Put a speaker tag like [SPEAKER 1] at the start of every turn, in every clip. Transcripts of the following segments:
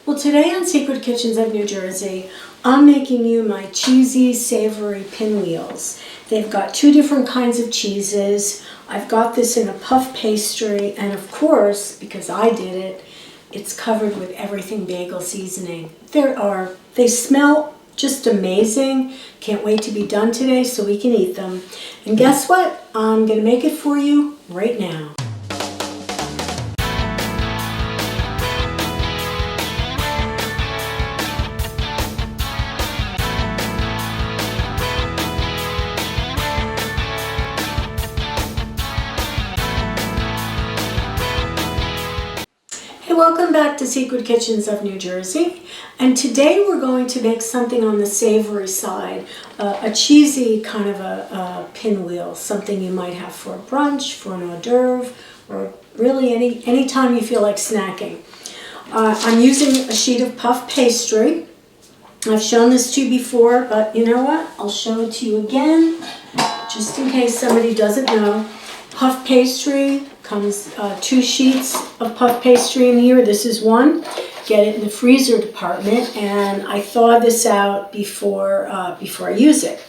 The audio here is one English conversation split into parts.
[SPEAKER 1] Well, today on Secret Kitchens of New Jersey, I'm making you my cheesy, savory pinwheels. They've got two different kinds of cheeses. I've got this in a puff pastry, and of course, because I did it, it's covered with Everything Bagel Seasoning. They smell just amazing. Can't wait to be done today so we can eat them. And guess what? I'm gonna make it for you right now. Hey, welcome back to Secret Kitchens of New Jersey. And today we're going to make something on the savory side, a cheesy kind of a pinwheel, something you might have for a brunch, for an hors d'oeuvre, or really any time you feel like snacking. I'm using a sheet of puff pastry. I've shown this to you before, but you know what? I'll show it to you again, just in case somebody doesn't know. Puff pastry comes 2 sheets of puff pastry in here. This is one. Get it in the freezer department, and I thaw this out before I use it.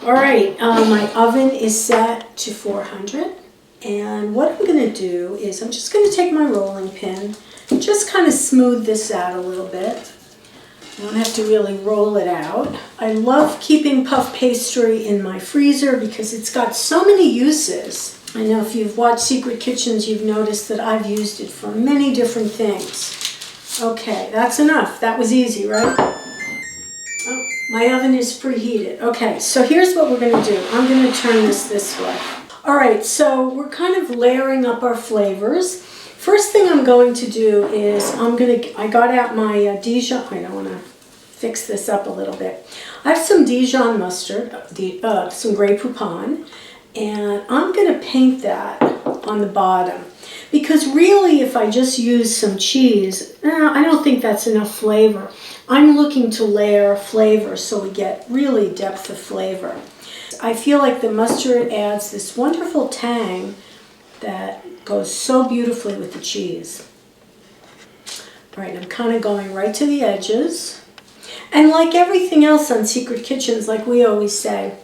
[SPEAKER 1] All right, my oven is set to 400, and what I'm going to do is I'm just going to take my rolling pin, just kind of smooth this out a little bit. You don't have to really roll it out. I love keeping puff pastry in my freezer because it's got so many uses. I know if you've watched Secret Kitchens, you've noticed that I've used it for many different things. Okay, that's enough. That was easy, right? Oh, my oven is preheated. Okay, so here's what we're going to do. I'm going to turn this way. All right, so we're kind of layering up our flavors. First thing I'm going to do is I got out my Dijon. I don't want to fix this up a little bit. I have some Dijon mustard, some Grey Poupon, and I'm going to paint that on the bottom. Because really, if I just use some cheese, I don't think that's enough flavor. I'm looking to layer flavor so we get really depth of flavor. I feel like the mustard adds this wonderful tang that goes so beautifully with the cheese. All right, I'm kind of going right to the edges. And like everything else on Secret Kitchens, like we always say,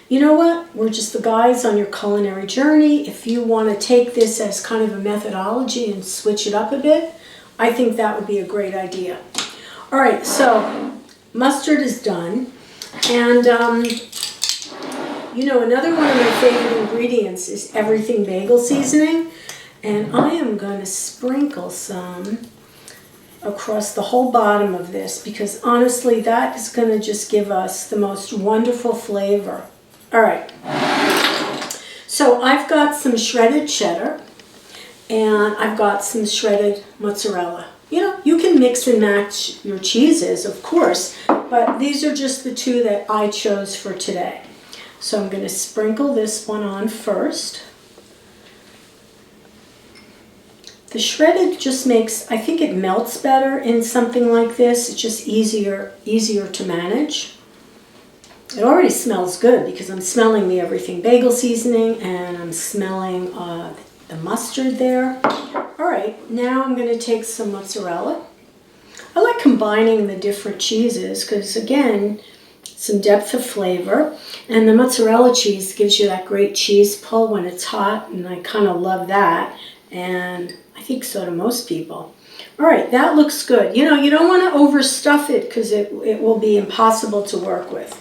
[SPEAKER 1] you know what? We're just the guides on your culinary journey. If you want to take this as kind of a methodology and switch it up a bit, I think that would be a great idea. All right, so mustard is done. And you know, another one of my favorite ingredients is Everything Bagel Seasoning. And I am going to sprinkle some across the whole bottom of this because honestly, that is going to just give us the most wonderful flavor. All right. So I've got some shredded cheddar and I've got some shredded mozzarella. You know, you can mix and match your cheeses, of course, but these are just the two that I chose for today. So I'm going to sprinkle this one on first. The shredded just makes, I think it melts better in something like this. It's just easier to manage. It already smells good because I'm smelling the Everything Bagel Seasoning and I'm smelling the mustard there. All right, now I'm going to take some mozzarella. I like combining the different cheeses because, again, some depth of flavor. And the mozzarella cheese gives you that great cheese pull when it's hot, and I kind of love that. And I think so do most people. All right, that looks good. You know, you don't want to overstuff it because it will be impossible to work with.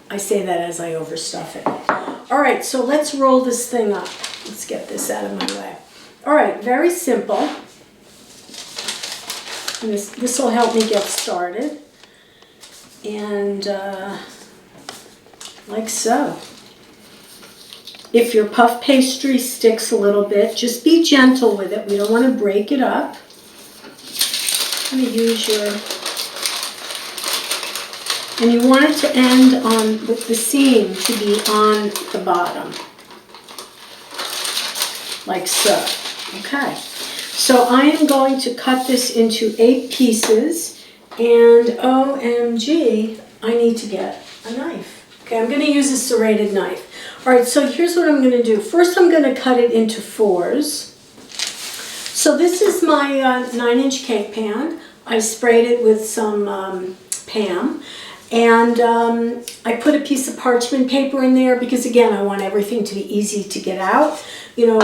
[SPEAKER 1] I say that as I overstuff it. All right, so let's roll this thing up. Let's get this out of my way. All right, very simple. And this will help me get started. And like so. If your puff pastry sticks a little bit, just be gentle with it. We don't want to break it up. I'm going to use and you want it to end with the seam to be on the bottom. Like so. Okay. So I am going to cut this into 8 pieces. And OMG, I need to get a knife. Okay, I'm going to use a serrated knife. All right, so here's what I'm going to do. First, I'm going to cut it into 4s. So this is my 9-inch cake pan. I sprayed it with some Pam. And I put a piece of parchment paper in there because, again, I want everything to be easy to get out. You know,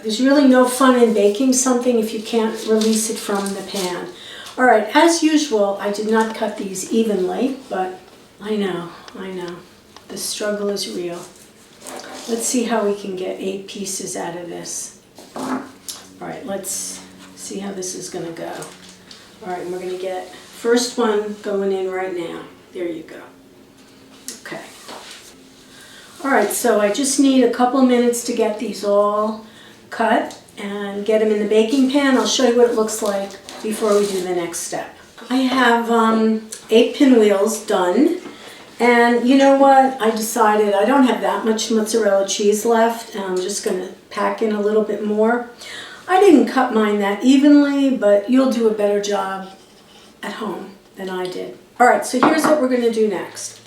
[SPEAKER 1] there's really no fun in baking something if you can't release it from the pan. All right, as usual, I did not cut these evenly, but I know. The struggle is real. Let's see how we can get 8 pieces out of this. All right, let's see how this is going to go. All right, and we're going to get first one going in right now. There you go. Okay. All right, so I just need a couple minutes to get these all cut and get them in the baking pan. I'll show you what it looks like before we do the next step. I have 8 pinwheels done. And you know what? I decided I don't have that much mozzarella cheese left, and I'm just going to pack in a little bit more. I didn't cut mine that evenly, but you'll do a better job at home than I did. All right, so here's what we're going to do next.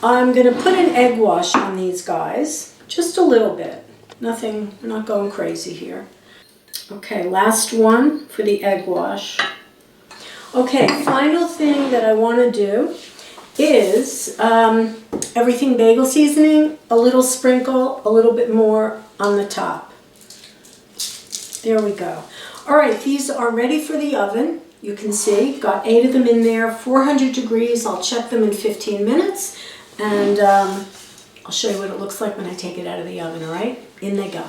[SPEAKER 1] I'm going to put an egg wash on these guys, just a little bit. Nothing, we're not going crazy here. Okay, last one for the egg wash. Okay, final thing that I want to do is Everything Bagel Seasoning, a little sprinkle, a little bit more on the top. There we go. All right, these are ready for the oven. You can see, got 8 of them in there, 400 degrees. I'll check them in 15 minutes, and I'll show you what it looks like when I take it out of the oven, all right? In they go.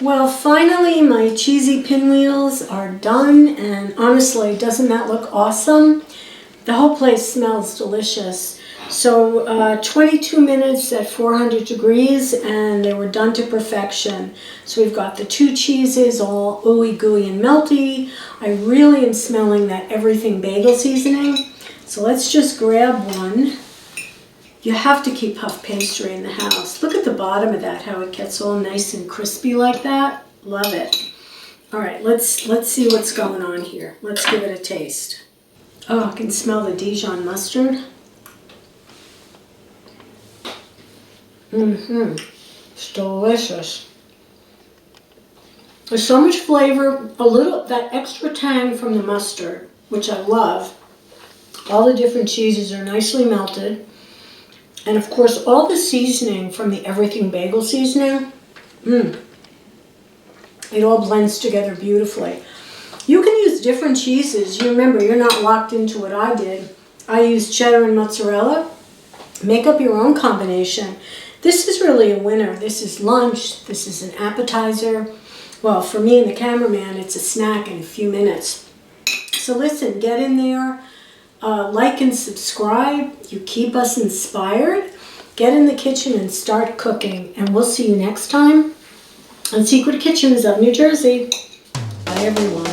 [SPEAKER 1] Well, finally, my cheesy pinwheels are done, and honestly, doesn't that look awesome? The whole place smells delicious. So 22 minutes at 400 degrees, and they were done to perfection. So we've got the 2 cheeses all ooey gooey and melty. I really am smelling that Everything Bagel Seasoning. So let's just grab one. You have to keep puff pastry in the house. Look at the bottom of that, how it gets all nice and crispy like that. Love it. All right, let's see what's going on here. Let's give it a taste. Oh, I can smell the Dijon mustard. It's delicious. There's so much flavor, a little, that extra tang from the mustard, which I love. All the different cheeses are nicely melted. And of course, all the seasoning from the Everything Bagel Seasoning, it all blends together beautifully. You can use different cheeses. You remember, you're not locked into what I did. I used cheddar and mozzarella. Make up your own combination. This is really a winner. This is lunch. This is an appetizer. Well, for me and the cameraman, it's a snack in a few minutes. So listen, get in there. Like and subscribe. You keep us inspired. Get in the kitchen and start cooking. And we'll see you next time on Secret Kitchens of New Jersey. Bye, everyone.